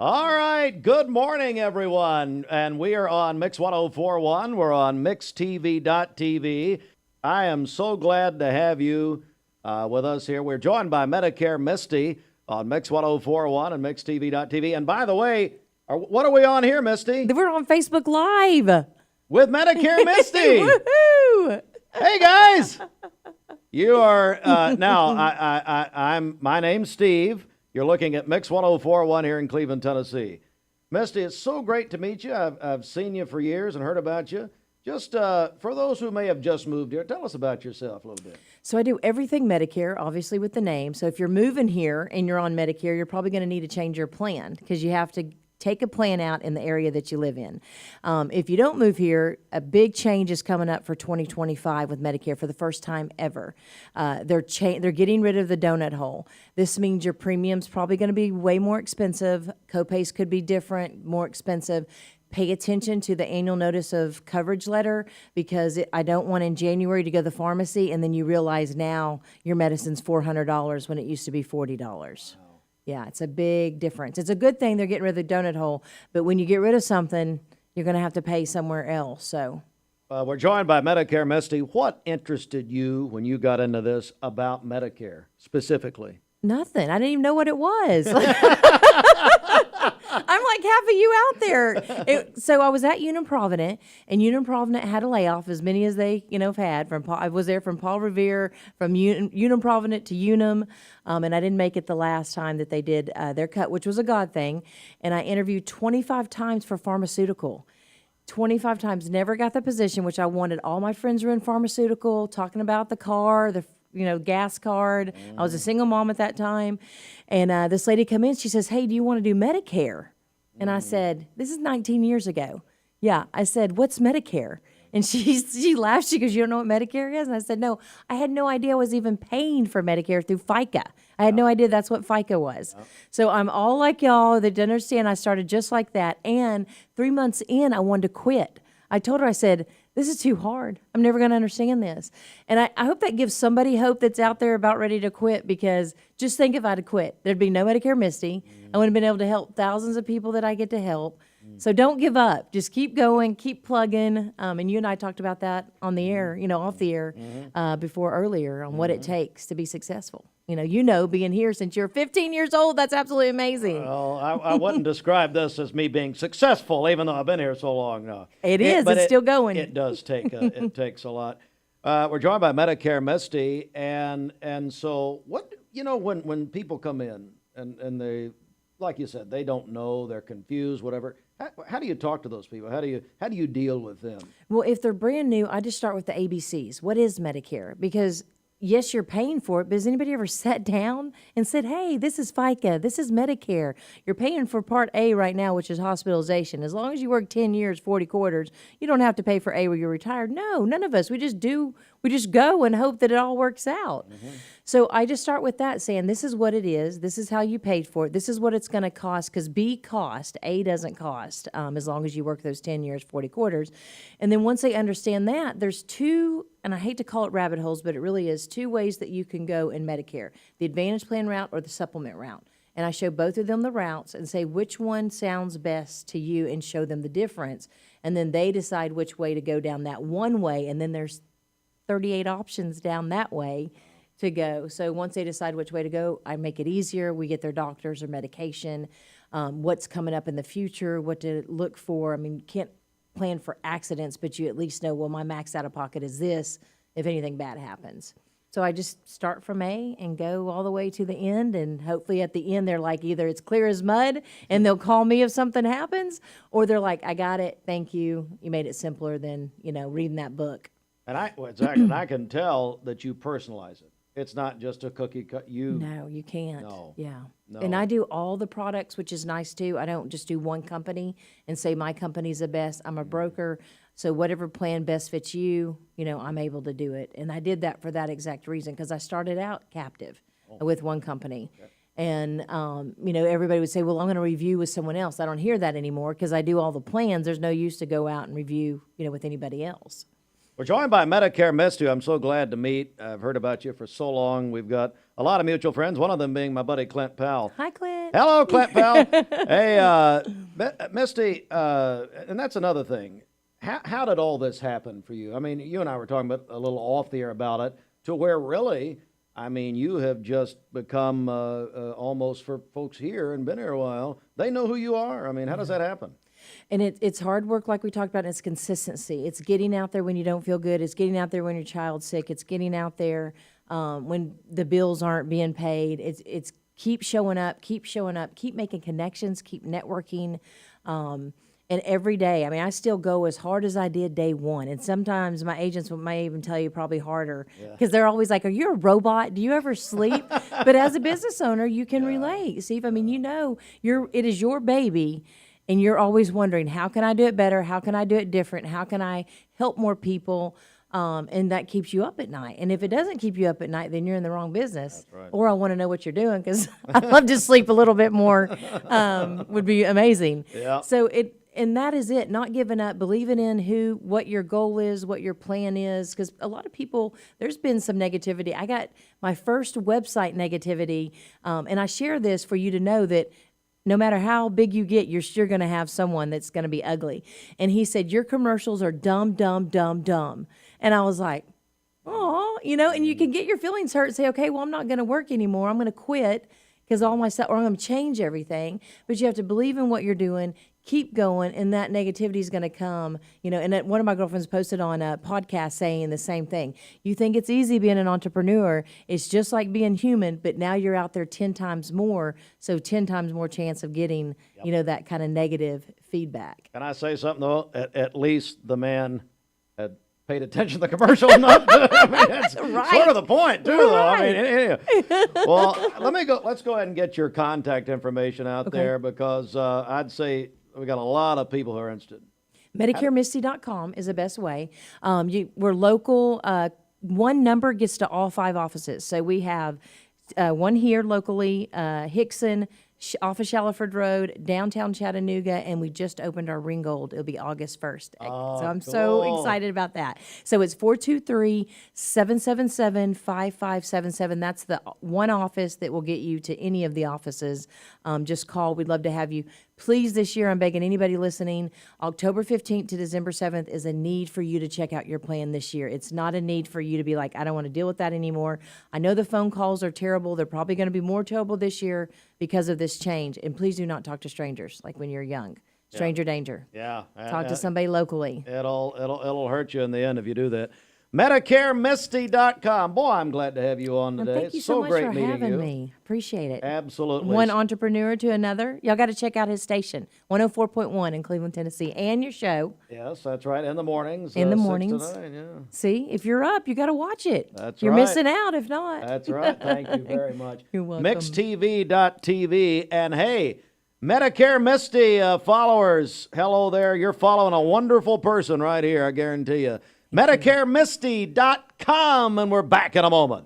All right. Good morning, everyone. And we are on Mix 1041. We're on MixTV.tv. I am so glad to have you with us here. We're joined by MedicareMisty on Mix 1041 and MixTV.tv. And by the way, what are we on here, Misty? We're on Facebook Live. With MedicareMisty. Woohoo! Hey, guys. You are now. My name's Steve. You're looking at Mix 1041 here in Cleveland, Tennessee. Misty, it's so great to meet you. I've seen you for years and heard about you. Just for those who may have just moved here, tell us about yourself a little bit. So I do everything Medicare, obviously with the name. So if you're moving here and you're on Medicare, you're probably going to need to change your plan because you have to take a plan out in the area that you live in. If you don't move here, a big change is coming up for 2025 with Medicare for the first time ever. They're getting rid of the donut hole. This means your premium's probably going to be way more expensive. Copays could be different, more expensive. Pay attention to the annual notice of coverage letter because I don't want in January to go to the pharmacy and then you realize now your medicine's $400 when it used to be $40. Yeah, it's a big difference. It's a good thing they're getting rid of the donut hole, but when you get rid of something, you're going to have to pay somewhere else. So, we're joined by MedicareMisty. What interested you when you got into this about Medicare specifically? nothing. I didn't even know what it was. I'm like half of you out there. So I was at Unum Provident, and Unum Provident had a layoff, as many as they, have had. I was there from Paul Revere, from Unum Provident to Unum, and I didn't make it the last time that they did their cut, which was a God thing. And I interviewed 25 times for pharmaceutical. 25 times, never got the position, which I wanted. All my friends were in pharmaceutical, talking about the car, the gas card. I was a single mom at that time. And this lady come in, she says, "Hey, do you want to do Medicare?" And I said, this is 19 years ago. Yeah, I said, "What's Medicare?" And she laughed. She goes, "You don't know what Medicare is?" And I said, "No, I had no idea I was even paying for Medicare through FICA. I had no idea that's what FICA was." So I'm all like y'all that didn't understand. I started just like that. And 3 months in, I wanted to quit. I told her, I said, "This is too hard. I'm never going to understand this." And I hope that gives somebody hope that's out there about ready to quit, because just think if I'd have quit, there'd be no MedicareMisty. I wouldn't have been able to help thousands of people that I get to help. So don't give up. Just keep going, keep plugging. And you and I talked about that on the air, off the air before earlier on what it takes to be successful. Being here since you're 15 years old, that's absolutely amazing. Well, I wouldn't describe this as me being successful, even though I've been here so long now. It's still going. It does take, it takes a lot. We're joined by MedicareMisty, and so what, when people come in and they, like you said, they don't know, they're confused, whatever. How do you talk to those people? How do you deal with them? Well, if they're brand new, I just start with the ABCs. What is Medicare? Because yes, you're paying for it, but has anybody ever sat down and said, "Hey, this is FICA, this is Medicare. You're paying for Part A right now, which is hospitalization. As long as you work 10 years, 40 quarters, you don't have to pay for A when you're retired." No, none of us. We just go and hope that it all works out. So I just start with that, saying this is what it is. This is how you paid for it. This is what it's going to cost, because B cost, A doesn't cost, as long as you work those 10 years, 40 quarters. And then once they understand that, there's two, and I hate to call it rabbit holes, but it really is, two ways that you can go in Medicare: the Advantage Plan route or the Supplement route. And I show both of them the routes and say which one sounds best to you and show them the difference. And then they decide which way to go down that one way. And then there's 38 options down that way to go. So once they decide which way to go, I make it easier. We get their doctors or medication, what's coming up in the future, what to look for. I mean, you can't plan for accidents, but you at least know, well, my max out of pocket is this if anything bad happens. So I just start from A and go all the way to the end, and hopefully at the end they're like, either it's clear as mud and they'll call me if something happens, or they're like, "I got it, thank you. You made it simpler than, reading that book." And I can tell that you personalize it. It's not just a cookie cut. No, you can't. No. Yeah. No. And I do all the products, which is nice too. I don't just do one company and say my company's the best. I'm a broker, so whatever plan best fits you, I'm able to do it. And I did that for that exact reason, because I started out captive with one company. Okay. And, everybody would say, "Well, I'm going to review with someone else." I don't hear that anymore, because I do all the plans. There's no use to go out and review, with anybody else. We're joined by MedicareMisty, who I'm so glad to meet. I've heard about you for so long. We've got a lot of mutual friends, one of them being my buddy Clint Powell. Hi, Clint. Hello, Clint Powell. Hey, Misty, and that's another thing. How did all this happen for you? I mean, you and I were talking about a little off the air about it, to where really, I mean, you have just become almost, for folks here and been here a while, they know who you are. I mean, how does that happen? And it's hard work, like we talked about, and it's consistency. It's getting out there when you don't feel good. It's getting out there when your child's sick. It's getting out there when the bills aren't being paid. It's keep showing up, keep making connections, keep networking. And every day, I mean, I still go as hard as I did day one. And sometimes my agents may even tell you probably harder, because they're always like, are you a robot? Do you ever sleep? But as a business owner, you can relate, Steve. I mean, it is your baby. And you're always wondering, how can I do it better? How can I do it different? How can I help more people? And that keeps you up at night. And if it doesn't keep you up at night, then you're in the wrong business. That's right. Or I want to know what you're doing, because I'd love to sleep a little bit more. Would be amazing. Yeah. And that is it, not giving up, believing in what your goal is, what your plan is. Because a lot of people, there's been some negativity. I got my first website negativity, and I share this for you to know that no matter how big you get, you're still going to have someone that's going to be ugly. And he said, your commercials are dumb, dumb, dumb, dumb. And I was like, oh, and you can get your feelings hurt and say, okay, well, I'm not going to work anymore. I'm going to quit because all my stuff, or I'm going to change everything. But you have to believe in what you're doing, keep going, and that negativity is going to come. And one of my girlfriends posted on a podcast saying the same thing. You think it's easy being an entrepreneur. It's just like being human, but now you're out there 10 times more, so 10 times more chance of getting, that kind of negative feedback. Can I say something, though? At least the man had paid attention to the commercial enough. I mean, that's Right. sort of the point, too, though. I Right. mean, anyway. Well, let's go ahead and get your contact information out there, because I'd say we got a lot of people who are interested. MedicareMisty.com is the best way. We're local. One number gets to all 5 offices. So we have one here locally, Hickson, off of Shallowford Road, downtown Chattanooga, and we just opened our Ringgold. It'll be August 1st. So I'm so excited about that. So it's 423-777-5577. That's the one office that will get you to any of the offices. Just call. We'd love to have you. Please, this year, I'm begging anybody listening, October 15th to December 7th is a need for you to check out your plan this year. It's not a need for you to be like, I don't want to deal with that anymore. I know the phone calls are terrible. They're probably going to be more terrible this year because of this change. And please do not talk to strangers like when you're young. Stranger danger. Yeah. Talk to somebody locally. It'll hurt you in the end if you do that. MedicareMisty.com. Boy, I'm glad to have you on Well, today. thank you It's so much great for meeting having you. me. Appreciate it. Absolutely. One entrepreneur to another. Y'all got to check out his station, 104.1 in Cleveland, Tennessee, and your show. Yes, that's right. In the mornings. In the 6 to mornings. 9, yeah. See, if you're up, you got to watch it. That's You're right. missing out if not. That's right. Thank you very much. You're welcome. MixedTV.tv. And hey, MedicareMisty followers, hello there. You're following a wonderful person right here, I guarantee you. MedicareMisty.com, and we're back in a moment.